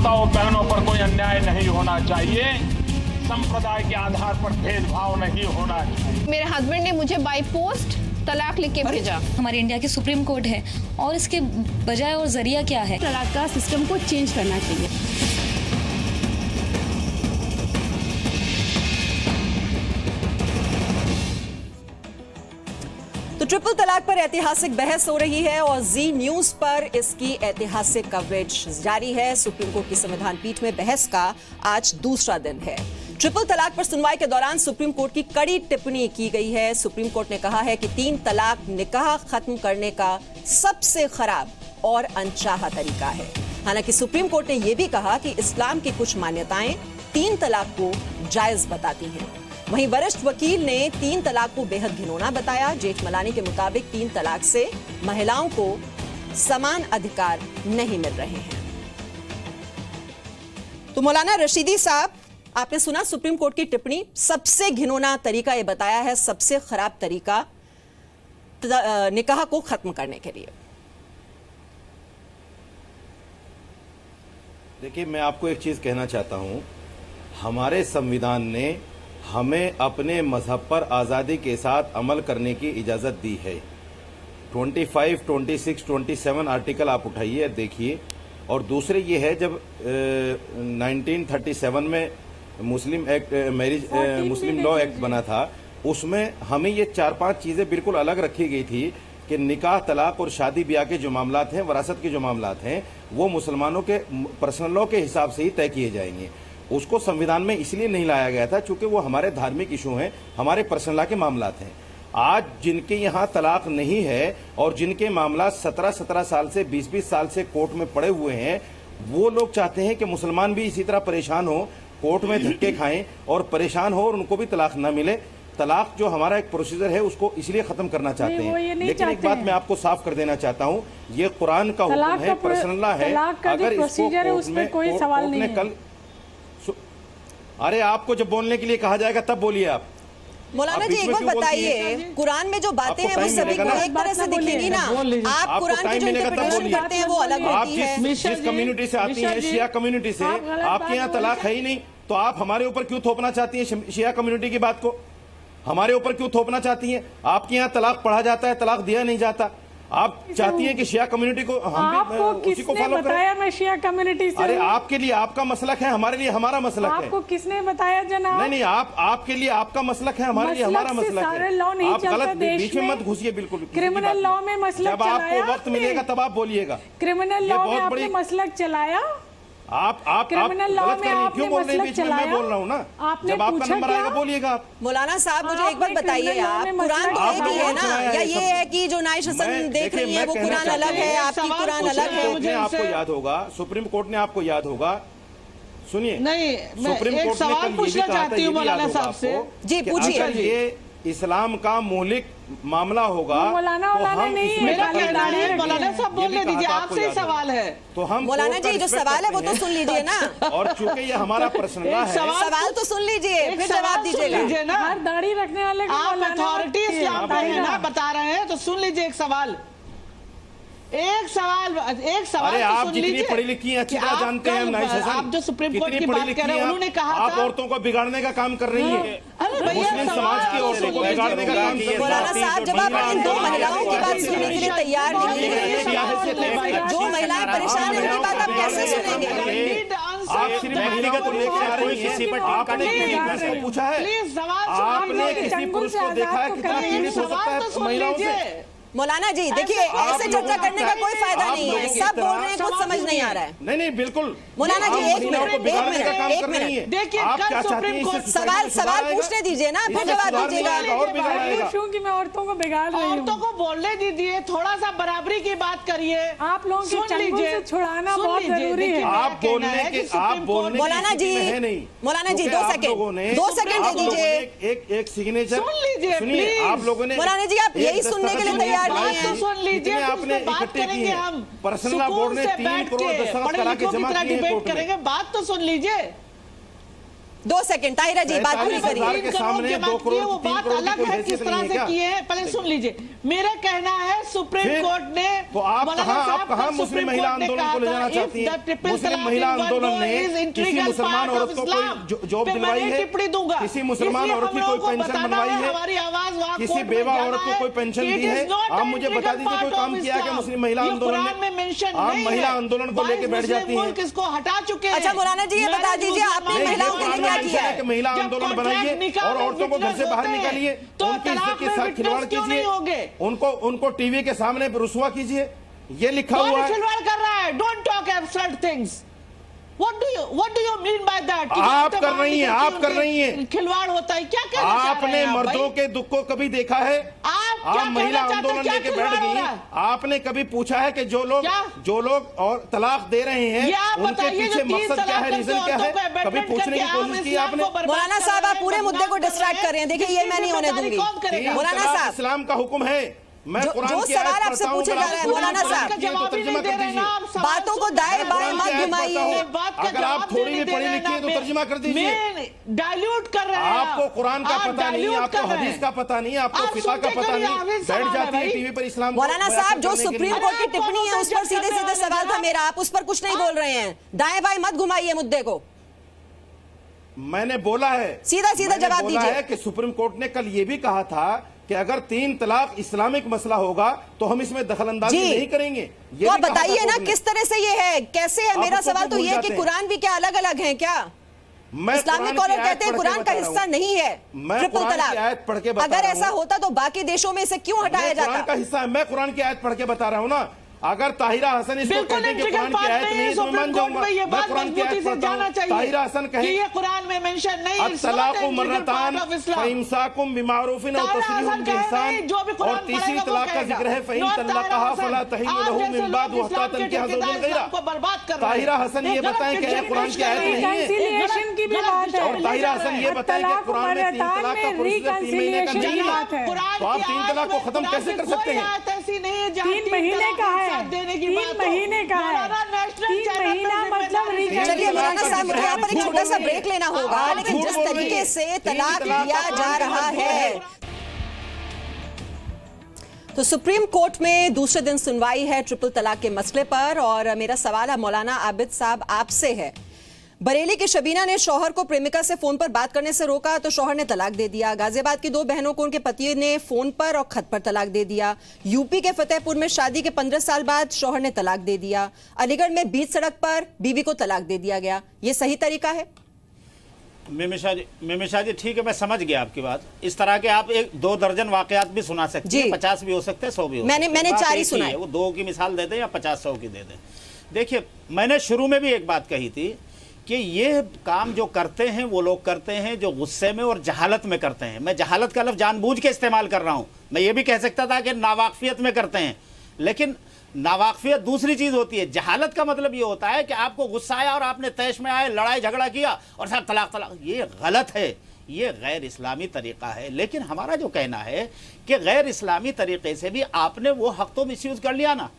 माताओं बहनों पर कोई अन्याय नहीं होना चाहिए, संप्रदाय के आधार पर भेदभाव नहीं होना चाहिए। मेरे हस्बैंड ने मुझे बाय पोस्ट तलाक लिख के भेजा। हमारे इंडिया की सुप्रीम कोर्ट है और इसके बजाय और जरिया क्या है? तलाक का सिस्टम को चेंज करना चाहिए। तो ट्रिपल तलाक पर ऐतिहासिक बहस हो रही है और जी न्यूज पर इसकी ऐतिहासिक कवरेज जारी है। सुप्रीम कोर्ट की संविधान पीठ में बहस का आज दूसरा दिन है। ट्रिपल तलाक पर सुनवाई के दौरान सुप्रीम कोर्ट की कड़ी टिप्पणी की गई है। सुप्रीम कोर्ट ने कहा है कि 3 तलाक निकाह खत्म करने का सबसे खराब और अनचाहा तरीका है। हालांकि सुप्रीम कोर्ट ने यह भी कहा कि इस्लाम की कुछ मान्यताएं 3 तलाक को जायज बताती हैं। वहीं वरिष्ठ वकील ने 3 तलाक को बेहद घिनौना बताया। जेठमलानी के मुताबिक 3 तलाक से महिलाओं को समान अधिकार नहीं मिल रहे हैं। तो मौलाना रशीदी साहब, आपने सुना सुप्रीम कोर्ट की टिप्पणी। सबसे घिनौना तरीका ये बताया है, सबसे खराब तरीका निकाह को खत्म करने के लिए। देखिए, मैं आपको एक चीज कहना चाहता हूं। हमारे संविधान ने हमें अपने मजहब पर आजादी के साथ अमल करने की इजाजत दी है। 25, 26, 27 आर्टिकल आप उठाइए देखिए। और दूसरे ये है, जब 1937 में मुस्लिम एक्ट मुस्लिम लॉ एक्ट बना था, उसमें हमें ये 4-5 चीजें बिल्कुल अलग रखी गई थी कि निकाह, तलाक और शादी ब्याह के जो मामलात हैं, वरासत के जो मामलात हैं, वो मुसलमानों के पर्सनल लॉ के हिसाब से ही तय किए जाएंगे। उसको संविधान में इसलिए नहीं लाया गया था क्योंकि वो हमारे धार्मिक इशू हैं, हमारे पर्सनल लॉ के मामलात हैं। आज जिनके यहाँ तलाक नहीं है और जिनके मामला 17 साल से 20 साल से कोर्ट में पड़े हुए हैं, वो लोग चाहते हैं कि मुसलमान भी इसी तरह परेशान हो, कोर्ट में धक्के खाएं और परेशान हो और उनको भी तलाक ना मिले। तलाक जो हमारा एक प्रोसीजर है, उसको इसलिए खत्म करना चाहते हैं। लेकिन एक बात मैं आपको साफ कर देना चाहता हूँ, ये कुरान का हुक्म है, पर्सनल लॉ है। अगर इसको कोर्ट ने कल, अरे आपको जब बोलने के लिए कहा जाएगा तब बोलिए आप। मौलाना जी, एक बार बताइए, कुरान में जो बातें हैं वो सभी को एक तरह से दिखेगी ना। आप कुरान की जो इंटरप्रिटेशन करते हैं वो अलग होती है। जिस कम्युनिटी से आती हैं, शिया कम्युनिटी से, आपके यहाँ तलाक है ही नहीं, तो आप हमारे ऊपर क्यों थोपना चाहती हैं शिया कम्युनिटी की बात को? हमारे ऊपर क्यों थोपना चाहती हैं? आपके यहाँ तलाक पढ़ा जाता है, तलाक दिया नहीं जाता। आप चाहती हैं कि शिया कम्युनिटी को हम भी उसी को फॉलो करें? मैं शिया कम्युनिटी से। अरे आपके लिए आपका मसलक है, हमारे लिए हमारा मसलक है। आपको किसने बताया जनाब? नहीं, आपके लिए आपका मसलक है, हमारे लिए हमारा मसलक है। आप गलत बीच में मत घुसिए बिल्कुल। क्रिमिनल लॉ में मसलक जब आपको वक्त मिलेगा तब आप बोलिएगा। क्रिमिनल लॉ में आपने मसलक चलाया। आप क्रिमिनल लॉ में क्यों बोल रहे हैं बीच में? मैं बोल रहा हूँ ना, जब आपका नंबर आएगा बोलिएगा आप। मौलाना साहब, मुझे एक बार बताइए, आप कुरान तो एक ही है ना, या ये है कि जो नाइश हसन देख रही है वो कुरान अलग है, आपकी कुरान अलग है? आपको याद होगा, सुप्रीम कोर्ट ने आपको याद होगा, सुनिए, नहीं, सुप्रीम कोर्ट ने कल ये भी कहा था, मौलाना साहब से जी पूछिए, ये इस्लाम का मौलिक मामला होगा तो हम मेरा कहना है, मौलाना साहब बोलने दीजिए, आपसे ही सवाल है। तो हम मौलाना जी जो सवाल है वो तो सुन लीजिए ना। और चूंकि ये हमारा पर्सनल है, सवाल तो सुन लीजिए, फिर जवाब दीजिएगा ना। हर दाढ़ी रखने वाले आप अथॉरिटी इस्लाम पर है ना, बता रहे हैं, तो सुन लीजिए एक सवाल। अरे आप जितनी पढ़ी लिखी हैं अच्छी तरह जानते हैं नाइश हसन, आप जो सुप्रीम कोर्ट की बात कर रहे हैं, उन्होंने कहा आप औरतों को बिगाड़ने का काम कर रही हैं, मुस्लिम समाज की औरतों को बिगाड़ने का काम कर रही हैं। मौलाना साहब, जब आप इन 2 महिलाओं की बात सुनने के लिए तैयार नहीं है, 2 महिलाएं परेशान हैं, उनकी बात आप कैसे सुनेंगे? आप सिर्फ व्यक्तिगत लेकर आ रही हैं। आपने किसी पुरुष को पूछा है? आपने किसी पुरुष को देखा है कितना पीड़ित हो सकता है महिलाओं से? मौलाना जी देखिए, ऐसे चर्चा करने का कोई फायदा नहीं है। सब बोल रहे हैं, कुछ समझ नहीं आ रहा है। नहीं बिल्कुल। मौलाना जी एक मिनट देखिए, आप क्या चाहती हैं? सवाल पूछने दीजिए ना, फिर जवाब दीजिएगा। कि मैं औरतों को बिगाड़ रही हूं। औरतों को बोलने दीजिए, थोड़ा सा बराबरी की बात करिए। आप लोगों के चंगुल से छुड़ाना बहुत जरूरी है। आप बोलने मौलाना जी, मौलाना जी 2 सेकंड दे दीजिए। एक सिग्नेचर सुन लीजिए, सुनिए। आप लोगों ने, मौलाना जी आप यही सुनने के लिए तैयार नहीं है? तो सुन लीजिए, आपने इकट्ठे की है। हम पर्सनल लॉ बोर्ड ने 3 करोड़ दस्तखत करा के जमा किए हैं कोर्ट में। बात तो सुन लीजिए। 2 सेकंड, ताहिरा जी बात पूरी करिए। के सामने 2 करोड़ वो बात अलग है, किस तरह से किए हैं, पहले सुन लीजिए। मेरा कहना है, सुप्रीम कोर्ट ने तो आप कहाँ मुस्लिम महिला आंदोलन को ले जाना चाहती हैं? मुस्लिम महिला आंदोलन ने किसी मुसलमान औरत को कोई जॉब दिलवाई है? किसी मुसलमान औरत की कोई पेंशन बनवाई है? किसी बेवा औरत को कोई पेंशन दी है? आप मुझे बता दीजिए कोई काम किया है मुस्लिम महिला आंदोलन ने? आप महिला आंदोलन को लेकर बैठ जाती हैं। किसको हटा चुके हैं? अच्छा मौलाना जी, ये बता दीजिए आपने महिलाओं के लिए क्या किया है? महिला आंदोलन बनाइए और औरतों को घर से बाहर निकालिए, उनकी इज्जत के साथ खिलवाड़ कीजिए, उनको टीवी के सामने रुसवा कीजिए, ये लिखा हुआ है। खिलवाड़ कर रहा है। Don't talk absurd things. What do you mean by that? आप कर रही हैं, आप कर रही हैं। खिलवाड़ होता है क्या? आपने मर्दों के दुख को कभी देखा है? आप महिला आंदोलन लेके बैठ गई। आपने कभी पूछा है कि जो लोग और तलाक दे रहे हैं उनके पीछे मकसद क्या है, रीजन क्या है? कभी पूछने की कोशिश की आपने? मौलाना साहब, आप पूरे मुद्दे को डिस्ट्रैक्ट कर रहे हैं। देखिए, ये मैं नहीं होने दूंगी। मौलाना साहब, इस्लाम का हुक्म है। मैं जो सवाल आपसे पूछे जा रहे हैं मौलाना साहब, बातों को दाएं बाएं मत घुमाइए। अगर आप थोड़ी भी पढ़ी लिखी है तो तर्जुमा कर दीजिए। डाइल्यूट कर रहे हैं। आपको कुरान का पता नहीं, आपको हदीस का पता नहीं, आपको फिक़ह का पता नहीं, बैठ जाती है टीवी पर इस्लाम। मौलाना साहब, जो सुप्रीम कोर्ट की टिप्पणी है उस पर सीधे सीधे सवाल था मेरा, आप उस पर कुछ नहीं बोल रहे हैं। दाएं बाएं मत घुमाइए मुद्दे को। मैंने बोला है, सीधा सीधा जवाब दीजिए कि सुप्रीम कोर्ट ने कल ये भी कहा था कि अगर 3 तलाक इस्लामिक मसला होगा तो हम इसमें दखलंदाजी नहीं करेंगे। तो आप बताइए ना किस तरह से ये है, कैसे है? मेरा सवाल तो ये है कि कुरान भी क्या अलग अलग है क्या? इस्लामिक स्कॉलर कहते हैं कुरान का हिस्सा नहीं है ट्रिपल तलाक। अगर ऐसा होता तो बाकी देशों में इसे क्यों हटाया जाता? कुरान का हिस्सा है। मैं कुरान की आयत पढ़ के बता रहा हूँ ना। अगर ताहिरा हसन इसको कहते हैं कि कुरान की आयत नहीं तो मैं मान जाऊंगा। मैं कुरान की आयत पढ़ता हूं। ताहिरा हसन कहे ये कुरान में मेंशन नहीं है। तलाक़ु मर्रतान फ़इम्साकुम बिमारूफिन व तस्रीहुम बिइहसान, और तीसरी तलाक का जिक्र है फ़इन तल्लक़हा फला तहिल्लु लहू मिन बाद व हत्ता तनकिहा ज़ौजन गैरा। ताहिरा हसन ये बताएं कि कुरान की आयत नहीं है, और ताहिरा हसन ये बताएं कि कुरान में 3 तलाक का प्रोसीजर 3 महीने का नहीं है। तो आप 3 तलाक को खत्म कैसे कर सकते हैं? 3 महीने का है, 3 महीने का है। 3 महीना मतलब। चलिए मौलाना साहब, मुझे यहाँ पर एक छोटा सा ब्रेक लेना होगा, लेकिन जिस तरीके से तलाक दिया जा रहा है, तो सुप्रीम कोर्ट में दूसरे दिन सुनवाई है ट्रिपल तलाक के मसले पर। और मेरा सवाल है मौलाना आबिद साहब आपसे है। बरेली की शबीना ने शौहर को प्रेमिका से फोन पर बात करने से रोका तो शौहर ने तलाक दे दिया। गाजियाबाद की 2 बहनों को उनके पति ने फोन पर और खत पर तलाक दे दिया। यूपी के फतेहपुर में शादी के 15 साल बाद शौहर ने तलाक दे दिया। अलीगढ़ में बीच सड़क पर बीवी को तलाक दे दिया गया। ये सही तरीका है? मिमिशा जी, ठीक है, मैं समझ गया आपकी बात। इस तरह के आप 1-2 दर्जन वाकयात भी सुना सकते हैं, 50 भी हो सकते हैं, 100 भी हो सकते हैं। मैंने 4 ही सुना है। वो 2 की मिसाल दे दें या 50-100 की दे दें। देखिए, मैंने शुरू में भी एक बात कही थी कि ये काम जो करते हैं वो लोग करते हैं जो गुस्से में और जहालत में करते हैं। मैं जहालत का लफ्ज़ जानबूझ के इस्तेमाल कर रहा हूँ। मैं ये भी कह सकता था कि नावाकफियत में करते हैं, लेकिन नावाकफियत दूसरी चीज़ होती है। जहालत का मतलब ये होता है कि आपको गुस्सा आया और आपने तैश में आए, लड़ाई झगड़ा किया और साहब तलाक तलाक। ये गलत है, ये गैर इस्लामी तरीक़ा है। लेकिन हमारा जो कहना है कि गैर इस्लामी तरीक़े से भी आपने वो हक़ तो मिसयूज़ कर लिया ना।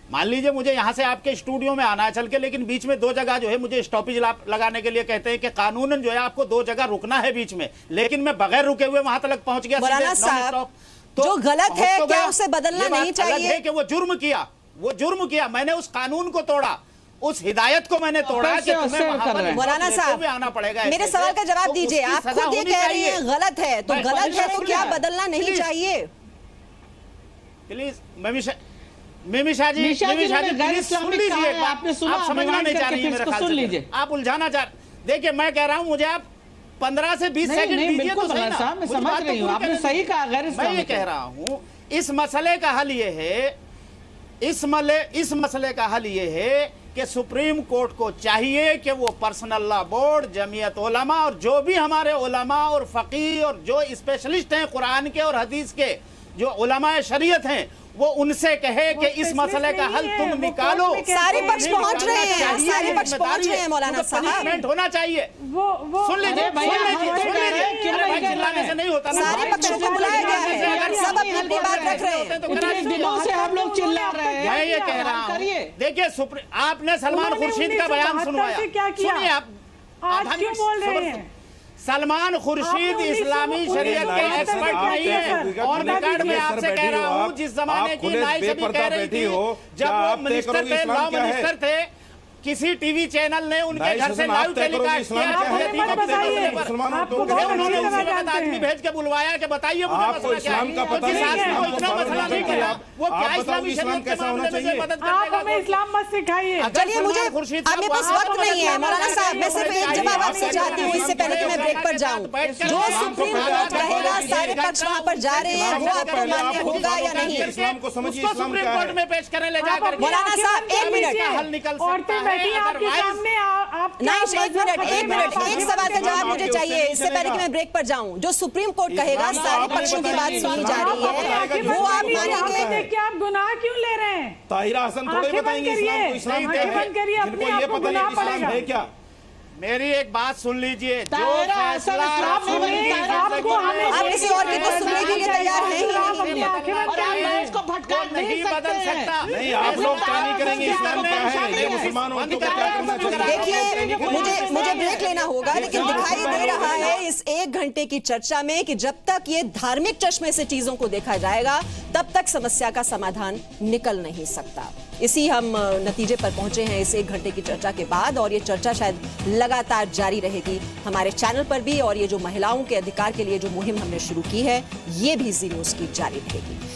मान लीजिए मुझे यहाँ से आपके स्टूडियो में आना है चल के, लेकिन बीच में 2 जगह जो है मुझे स्टॉपेज लगाने के लिए कहते हैं कि कानूनन जो है आपको 2 जगह रुकना है बीच में, लेकिन मैं बगैर रुके हुए वहां तक पहुंच गया। मौलाना साहब, तो जो गलत है क्या उसे बदलना नहीं चाहिए? है कि वो जुर्म किया, मैंने उस कानून को तोड़ा, उस हिदायत को मैंने तोड़ा कि तुम्हें मौलाना साहब आना पड़ेगा। मेरे सवाल का जवाब दीजिए। आप खुद ये कह रही हैं गलत है, तो गलत है तो क्या बदलना नहीं चाहिए? प्लीज मिमिशा जी प्लीज सुन लीजिए। आपने सुना, आप समझना नहीं चाह रही है, मेरे ख्याल सुन लीजिए। आप उलझाना चाह। देखिए, मैं कह रहा हूं मुझे आप 15 से 20 सेकंड दीजिए तो सही ना। मैं समझ रही हूं, आपने सही कहा। मैं ये कह रहा हूं इस मसले का हल ये है, इस मसले का हल ये है कि सुप्रीम कोर्ट को चाहिए कि वो personal law board, Jamiat Ulama और जो भी हमारे उलमा और फकीह और जो स्पेशलिस्ट हैं कुरान के और हदीस के, जो उलमा शरीयत हैं, वो उनसे कहे कि इस मसले का हल तुम निकालो। सारे पक्ष पहुंच रहे हैं मौलाना साहब, होना चाहिए। सुन लीजिए, चिल्लाने से नहीं होता। सारे पक्षों को बुलाया गया है, सब अपनी बात रख रहे हैं। दिनों से हम लोग चिल्ला रहे हैं। मैं ये कह रहा हूँ, देखिए आपने सलमान खुर्शीद का बयान सुनवाया, सुनिए आप आज क्यों बोल रहे हैं? सलमान खुर्शीद आपने इस्लामी 1919 शरीयत के में एक्सपर्ट आप नहीं है। और निकाड में आपसे कह रहा हूँ, जिस जमाने की नाइस अभी कह रही थी, जब वो मिनिस्टर थे, लॉ मिनिस्टर थे, किसी टीवी चैनल ने उनके घर से लाइव टेलीकास्ट किया। उन्होंने उसी वक्त आदमी भेज के बुलवाया कि बताइए मुझे मसला क्या है। इतना मसला नहीं किया, वो क्या इस्लामी शरीयत के मामले में से मदद आप हमें इस्लाम मत सिखाइए। चलिए, मुझे अब मेरे पास वक्त नहीं है मौलाना साहब, मैं सिर्फ एक जवाब आपसे चाहती हूँ इससे पहले कि मैं ब्रेक पर जाऊँ। जो सुप्रीम कोर्ट कहेगा सारे पक्ष वहाँ पर जा रहे हैं, वो आपको मान्य होगा या नहीं? इस्लाम को समझिए, उसको सुप्रीम कोर्ट में पेश करें ले जाकर। मौलाना साहब, एक मिनट, हल निकल सकता है। आपके सामने आप नहीं, एक मिनट, एक सवाल का जवाब मुझे चाहिए इससे पहले कि मैं ब्रेक पर जाऊं। जो सुप्रीम कोर्ट कहेगा सारे पक्षों की बात सुनी जा रही है, वो आप मानेंगे? क्या आप गुनाह क्यों ले रहे हैं? ताहिरा हसन थोड़े बताएंगे इस्लाम को, इस्लाम क्या है, जिनको ये पता नहीं इस्लाम है क्या। मेरी एक बात सुन लीजिए, जो ताहिरा फैसला हसन इस्लाम आपको हमें आप किसी और की तो सुनने के लिए तैयार हैं ही नहीं। और आप इसको भटका नहीं बदल सकते सकता। हैं। नहीं, आप लोग क्या नहीं करेंगे, इस्लाम क्या है, ये मुसलमान होने को क्या करना चाहिए। देखिए, मुझे ब्रेक लेना होगा, लेकिन दिखाई दे रहा है इस 1 घंटे की चर्चा में कि जब तक ये धार्मिक चश्मे से चीजों को देखा जाएगा तब तक समस्या का समाधान निकल नहीं सकता। इसी हम नतीजे पर पहुंचे हैं इस 1 घंटे की चर्चा के बाद, और ये चर्चा शायद लगातार जारी रहेगी हमारे चैनल पर भी, और ये जो महिलाओं के अधिकार के लिए जो मुहिम हमने शुरू की है ये भी जी न्यूज़ की जारी रहेगी।